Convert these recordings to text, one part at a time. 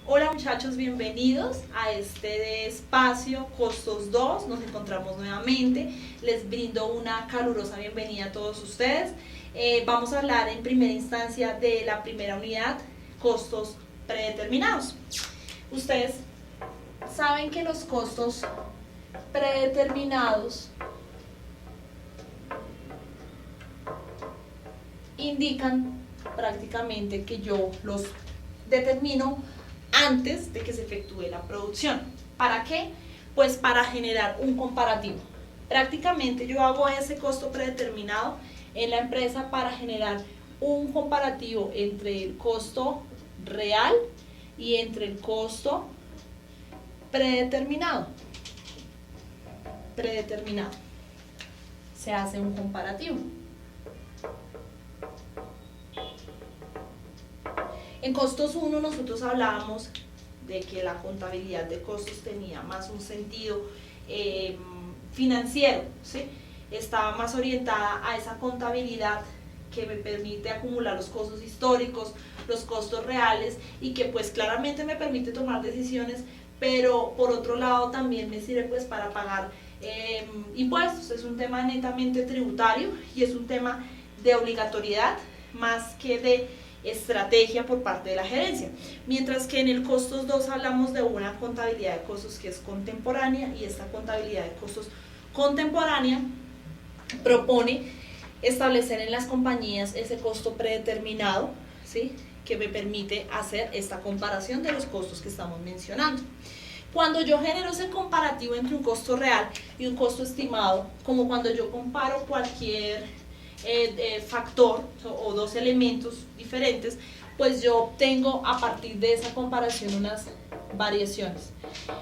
Hola muchachos, bienvenidos a este espacio Costos 2. Nos encontramos nuevamente. Les brindo una calurosa bienvenida a todos ustedes. Vamos a hablar en primera instancia de la primera unidad, costos predeterminados. Ustedes saben que los costos predeterminados indican prácticamente que yo los determino antes de que se efectúe la producción. ¿Para qué? Pues para generar un comparativo. Prácticamente yo hago ese costo predeterminado en la empresa para generar un comparativo entre el costo real y entre el costo predeterminado. Se hace un comparativo. En costos 1 nosotros hablábamos de que la contabilidad de costos tenía más un sentido financiero, ¿sí? Estaba más orientada a esa contabilidad que me permite acumular los costos históricos, los costos reales y que pues claramente me permite tomar decisiones, pero por otro lado también me sirve pues para pagar impuestos. Es un tema netamente tributario y es un tema de obligatoriedad más que de estrategia por parte de la gerencia, mientras que en el costos 2 hablamos de una contabilidad de costos que es contemporánea, y esta contabilidad de costos contemporánea propone establecer en las compañías ese costo predeterminado, ¿sí?, que me permite hacer esta comparación de los costos que estamos mencionando. Cuando yo genero ese comparativo entre un costo real y un costo estimado, como cuando yo comparo cualquier factor o dos elementos diferentes, pues yo obtengo a partir de esa comparación unas variaciones.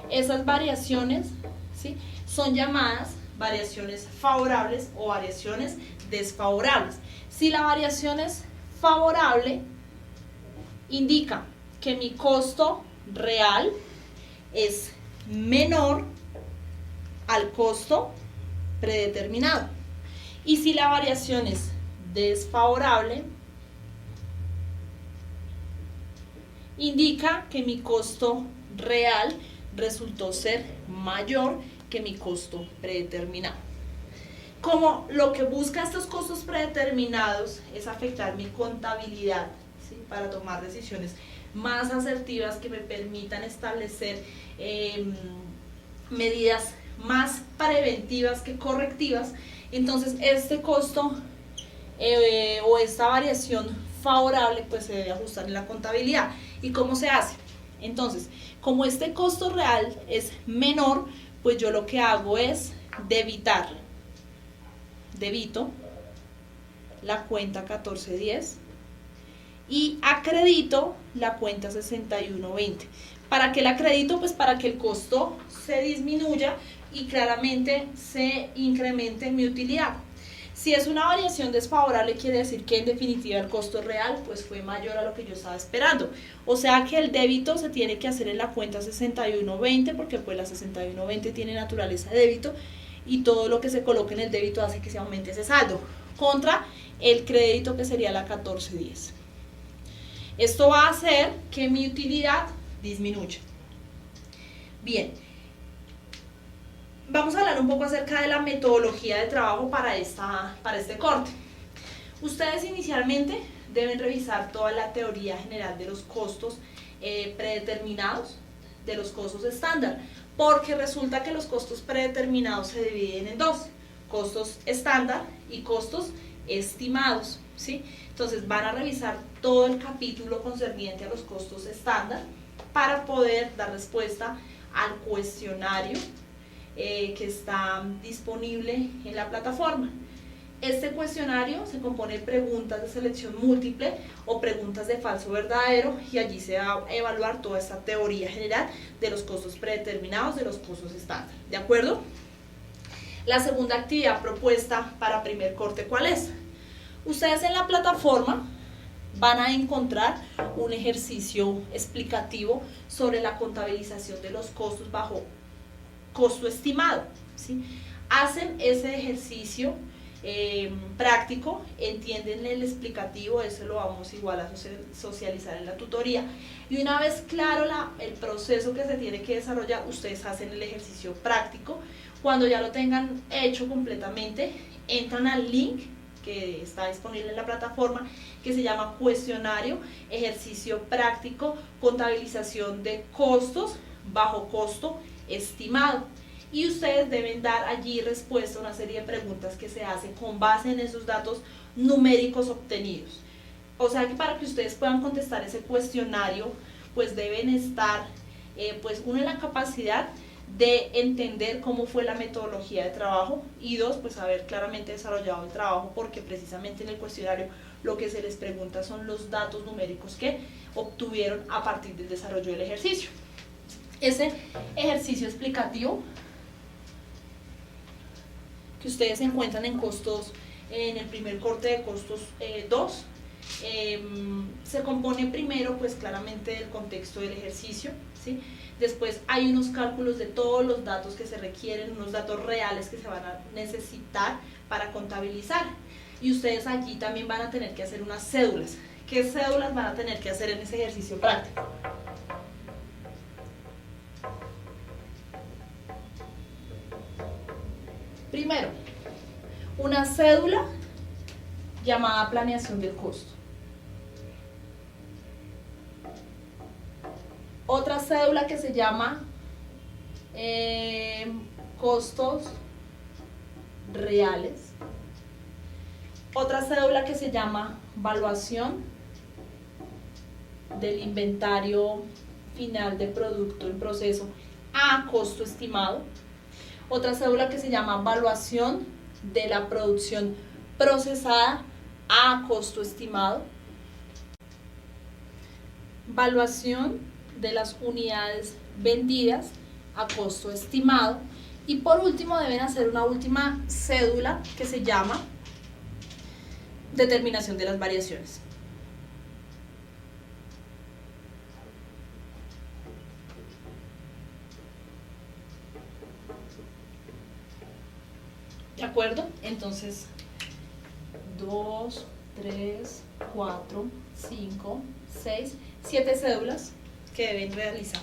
Esas variaciones, ¿sí?, son llamadas variaciones favorables o variaciones desfavorables. Si la variación es favorable, indica que mi costo real es menor al costo predeterminado. Y si la variación es desfavorable, indica que mi costo real resultó ser mayor que mi costo predeterminado. Como lo que busca estos costos predeterminados es afectar mi contabilidad, ¿sí?, para tomar decisiones más asertivas que me permitan establecer medidas más preventivas que correctivas, entonces este costo o esta variación favorable pues se debe ajustar en la contabilidad. ¿Y cómo se hace? Entonces, como este costo real es menor, pues yo lo que hago es debito la cuenta 1410 y acredito la cuenta 6120. ¿Para qué la acredito? Pues para que el costo se disminuya y claramente se incremente mi utilidad. Si es una variación desfavorable, quiere decir que en definitiva el costo real pues fue mayor a lo que yo estaba esperando. O sea que el débito se tiene que hacer en la cuenta 6120 porque pues la 6120 tiene naturaleza de débito y todo lo que se coloque en el débito hace que se aumente ese saldo contra el crédito que sería la 1410. Esto va a hacer que mi utilidad disminuya. Bien, vamos a hablar un poco acerca de la metodología de trabajo para este corte. Ustedes inicialmente deben revisar toda la teoría general de los costos predeterminados, de los costos estándar, porque resulta que los costos predeterminados se dividen en dos: costos estándar y costos estimados, ¿sí? Entonces van a revisar todo el capítulo concerniente a los costos estándar para poder dar respuesta al cuestionario que está disponible en la plataforma. Este cuestionario se compone de preguntas de selección múltiple o preguntas de falso verdadero, y allí se va a evaluar toda esta teoría general de los costos predeterminados, de los costos estándar. ¿De acuerdo? La segunda actividad propuesta para primer corte, ¿cuál es? Ustedes en la plataforma van a encontrar un ejercicio explicativo sobre la contabilización de los costos bajo costo estimado, ¿sí? Hacen ese ejercicio práctico, entienden el explicativo, eso lo vamos igual a socializar en la tutoría, y una vez claro el proceso que se tiene que desarrollar, ustedes hacen el ejercicio práctico. Cuando ya lo tengan hecho completamente, entran al link que está disponible en la plataforma, que se llama cuestionario, ejercicio práctico, contabilización de costos, bajo costo estimado. Y ustedes deben dar allí respuesta a una serie de preguntas que se hacen con base en esos datos numéricos obtenidos. O sea que para que ustedes puedan contestar ese cuestionario, pues deben estar, pues uno, en la capacidad de entender cómo fue la metodología de trabajo, y dos, pues haber claramente desarrollado el trabajo, porque precisamente en el cuestionario lo que se les pregunta son los datos numéricos que obtuvieron a partir del desarrollo del ejercicio. Ese ejercicio explicativo que ustedes encuentran en costos, en el primer corte de costos 2, se compone primero pues claramente del contexto del ejercicio, ¿sí? Después hay unos cálculos de todos los datos que se requieren, unos datos reales que se van a necesitar para contabilizar, y ustedes allí también van a tener que hacer unas cédulas. ¿Qué cédulas van a tener que hacer en ese ejercicio práctico? Primero, una cédula llamada planeación del costo. Otra cédula que se llama costos reales. Otra cédula que se llama valuación del inventario final de producto en proceso a costo estimado. Otra cédula que se llama valuación de la producción procesada a costo estimado. Valuación de las unidades vendidas a costo estimado. Y por último deben hacer una última cédula que se llama determinación de las variaciones. ¿De acuerdo? Entonces, 2, 3, 4, 5, 6, 7 cédulas que deben realizar.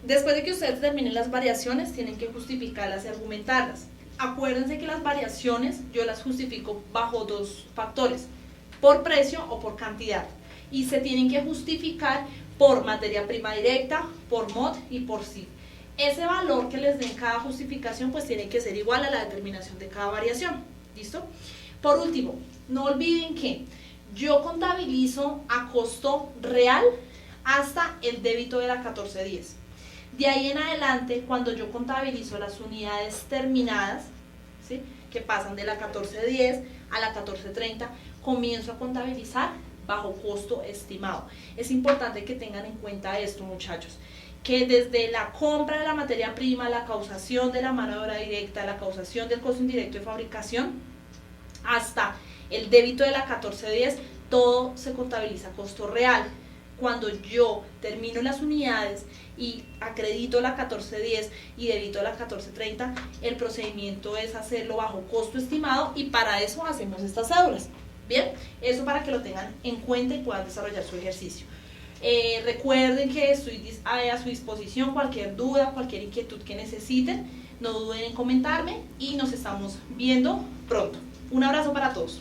Después de que ustedes determinen las variaciones, tienen que justificarlas y argumentarlas. Acuérdense que las variaciones yo las justifico bajo dos factores: por precio o por cantidad, y se tienen que justificar por materia prima directa, por MOT y por CIF. Ese valor que les den cada justificación pues tiene que ser igual a la determinación de cada variación. ¿Listo? Por último, no olviden que yo contabilizo a costo real hasta el débito de la 1410. De ahí en adelante, cuando yo contabilizo las unidades terminadas, ¿sí?, que pasan de la 1410 a la 1430, comienzo a contabilizar bajo costo estimado. Es importante que tengan en cuenta esto, muchachos, que desde la compra de la materia prima, la causación de la mano de obra directa, la causación del costo indirecto de fabricación, hasta el débito de la 1410, todo se contabiliza a costo real. Cuando yo termino las unidades y acredito la 1410 y debito la 1430, el procedimiento es hacerlo bajo costo estimado, y para eso hacemos estas cédulas. Bien, eso para que lo tengan en cuenta y puedan desarrollar su ejercicio. Recuerden que estoy a su disposición. Cualquier duda, cualquier inquietud que necesiten, no duden en comentarme, y nos estamos viendo pronto. Un abrazo para todos.